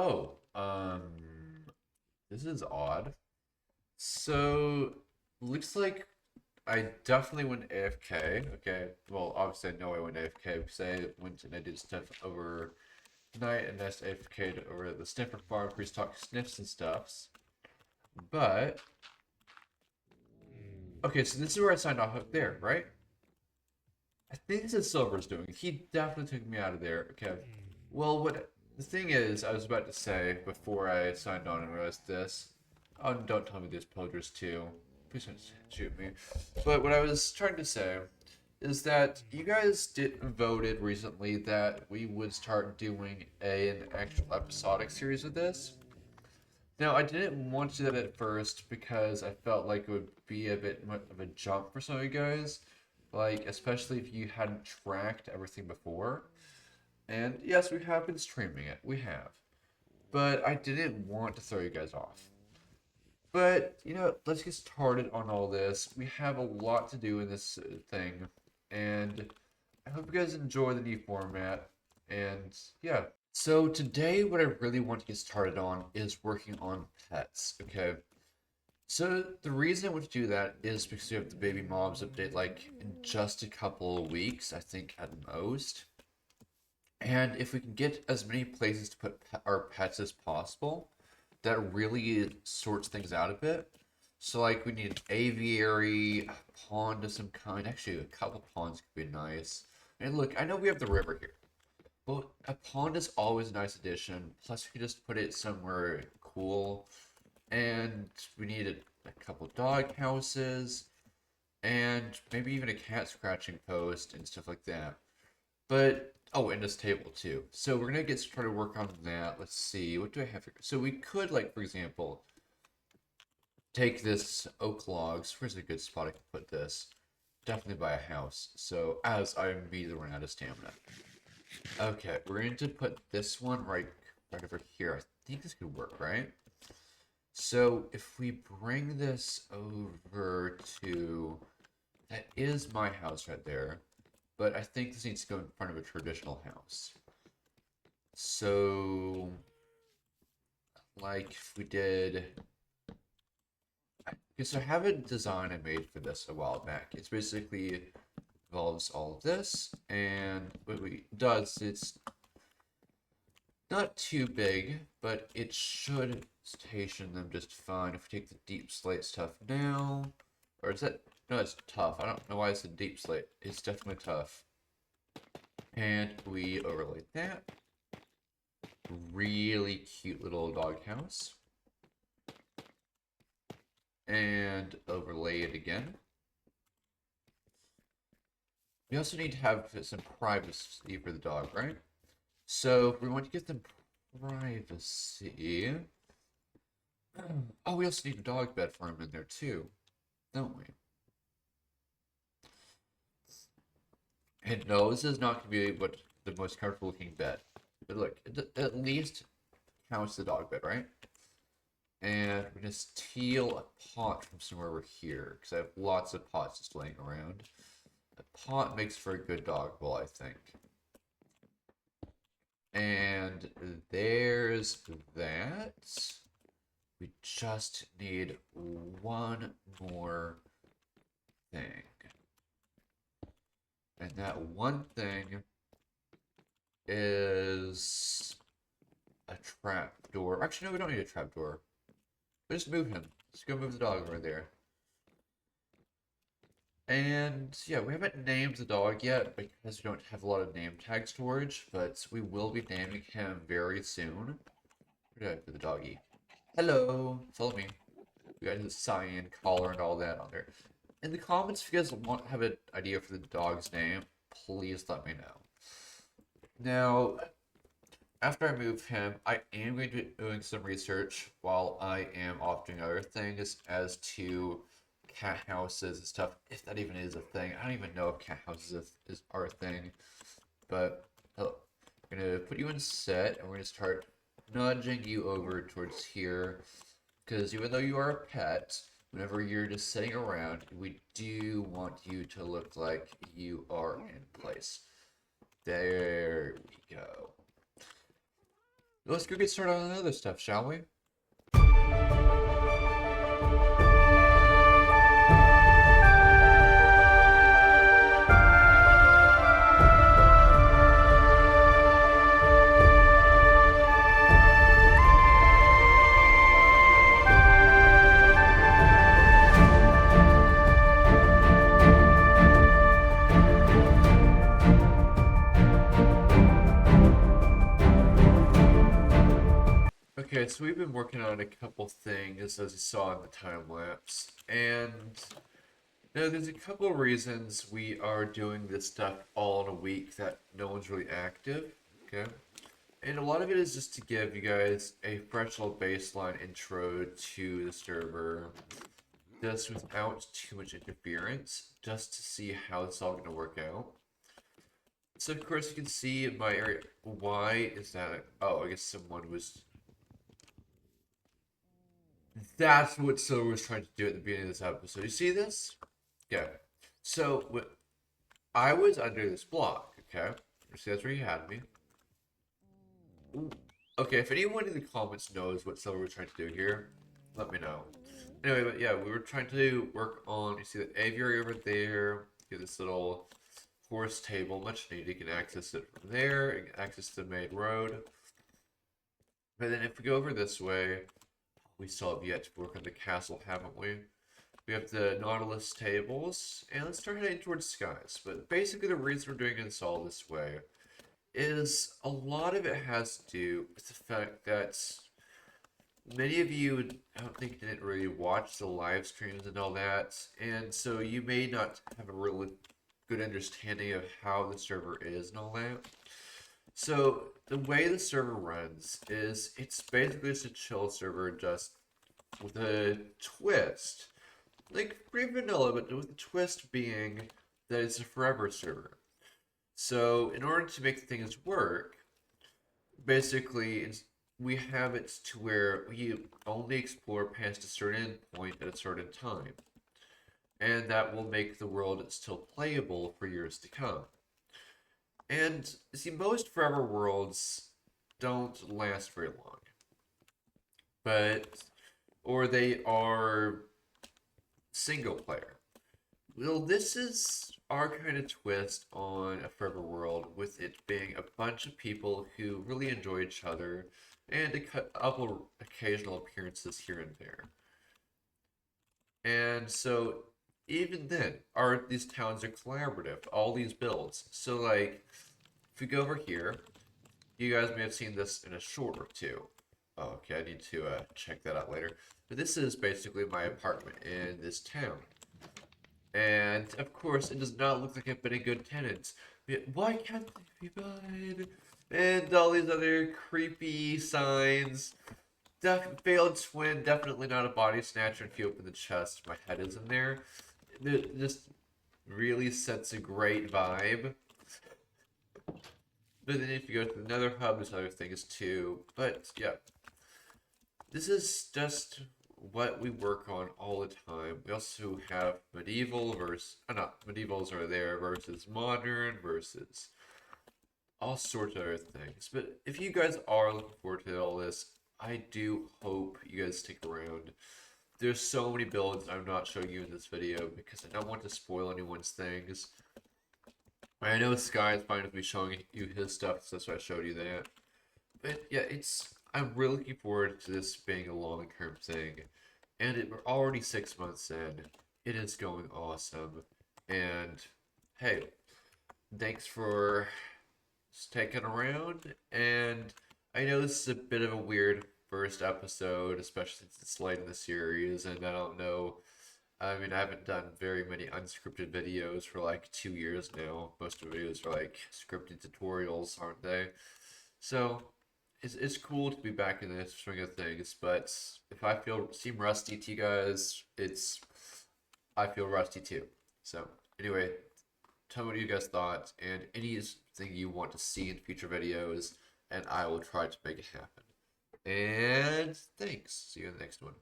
Oh, this is odd. So, looks like I definitely went AFK. Okay, well, obviously I know I went AFK because I went and I did stuff over night and I just AFK'd over the sniffer farm, priest talk sniffs and stuffs. But, okay, so this is where I signed off up there, right? I think this is Silver's doing. He definitely took me out of there. Okay. Well, what the thing is, I was about to say before I signed on and realized this. Oh, don't tell me there's pillagers too. Please don't shoot me. But what I was trying to say is that you guys voted recently that we would start doing an actual episodic series of this. Now, I didn't want to do that at first because I felt like it would be a bit much of a jump for some of you guys. Like, especially if you hadn't tracked everything before. And yes, we have been streaming it. We have. But I didn't want to throw you guys off. But, let's get started on all this. We have a lot to do in this thing. And I hope you guys enjoy the new format. And yeah. So today, what I really want to get started on is working on pets. Okay. So the reason I want to do that is because we have the baby mobs update like in just a couple of weeks, I think at most. And if we can get as many places to put our pets as possible, that really sorts things out a bit. So like we need an aviary, a pond of some kind. Actually, a couple ponds could be nice. And look, I know we have the river here, but a pond is always a nice addition. Plus, we could just put it somewhere cool. And we need a couple dog houses, and maybe even a cat scratching post and stuff like that. But oh, and this table too. So we're gonna get started work on that. Let's see, what do I have here? So we could, like, for example, take this oak logs. Where's a good spot I can put this? Definitely by a house. So as I immediately run out of stamina. Okay, we're going to put this one right over here. I think this could work, right? So if we bring this over to, that is my house right there, but I think this needs to go in front of a traditional house. So, like if we did, okay, so I have a design I made for this a while back. It's basically involves all of this, and what it does, it's not too big, but it should station them just fine. If we take the deep slate stuff now, or is that, no, it's tough. I don't know why it's a deep slate. It's definitely tough. And we overlay that. Really cute little doghouse. And overlay it again. We also need to have some privacy for the dog, right? So we want to get them privacy. Oh, we also need a dog bed for him in there too, don't we? And no, this is not going to be what the most comfortable looking bed. But look, it at least counts the dog bed, right? And we're going to steal a pot from somewhere over here, because I have lots of pots just laying around. A pot makes for a good dog bowl, I think. And there's that. We just need one more thing. And that one thing is a trap door. Actually, no, we don't need a trap door. Just move him. Let's go move the dog over there. And yeah, we haven't named the dog yet because we don't have a lot of name tag storage, but we will be naming him very soon. Where did I put the doggy? Hello, follow me. We got his cyan collar and all that on there. In the comments, if you guys have an idea for the dog's name, please let me know. Now, after I move him, I am going to be doing some research while I am off doing other things as to cat houses and stuff, if that even is a thing. I don't even know if cat houses are a thing, but I'm going to put you in set, and we're going to start nudging you over towards here, because even though you are a pet, whenever you're just sitting around, we do want you to look like you are in place. There we go. Let's go get started on the other stuff, shall we? Okay, so we've been working on a couple things as you saw in the time lapse, and there's a couple of reasons we are doing this stuff all in a week that no one's really active. Okay, and a lot of it is just to give you guys a fresh little baseline intro to the server, just without too much interference, just to see how it's all going to work out. So of course you can see in my area. Why is that? Oh, I guess someone was. That's what Silver was trying to do at the beginning of this episode. You see this? Yeah. So I was under this block. Okay. You see, that's where you had me. Ooh. Okay. If anyone in the comments knows what Silver was trying to do here, let me know. Anyway, but yeah, we were trying to work on. You see the aviary over there. Get this little horse table, much needed. You can access it from there. You can access the main road. But then if we go over this way. We still have yet to work on the castle, haven't we? We have the Nautilus tables, and let's start heading towards skies. But basically the reason we're doing this all this way is a lot of it has to do with the fact that many of you, I don't think, didn't really watch the live streams and all that, and so you may not have a really good understanding of how the server is and all that. So the way the server runs is it's basically just a chill server, just with a twist, like pretty vanilla, but with the twist being that it's a forever server. So in order to make things work, basically we have it to where we only explore past a certain point at a certain time, and that will make the world still playable for years to come. And see, most forever worlds don't last very long, or they are single player. Well, this is our kind of twist on a forever world, with it being a bunch of people who really enjoy each other, and a couple occasional appearances here and there. And so even then, these towns are collaborative, all these builds. So like, if we go over here, you guys may have seen this in a short or two. Oh, okay, I need to check that out later. But this is basically my apartment in this town. And of course, it does not look like I've been a good tenant. Why can't they be mine? And all these other creepy signs. Failed twin, definitely not a body snatcher. If you open the chest, my head is in there. It just really sets a great vibe. But then if you go to the Nether Hub, there's other things too. But yeah, this is just what we work on all the time. We also have medieval versus, not medievals are there versus modern versus all sorts of other things. But if you guys are looking forward to all this, I do hope you guys stick around. There's so many builds I'm not showing you in this video because I don't want to spoil anyone's things. I know Sky is fine with me showing you his stuff, so that's why I showed you that. But yeah, I'm really looking forward to this being a long-term thing. And we're already 6 months in. It is going awesome. And hey, thanks for sticking around. And I know this is a bit of a weird first episode, especially since it's late in the series, and I don't know. I mean, I haven't done very many unscripted videos for like 2 years now. Most of the videos are like scripted tutorials, aren't they? So it's cool to be back in this swing of things. But if I seem rusty to you guys, I feel rusty too. So anyway, tell me what you guys thought and anything you want to see in future videos, and I will try to make it happen. And thanks. See you in the next one.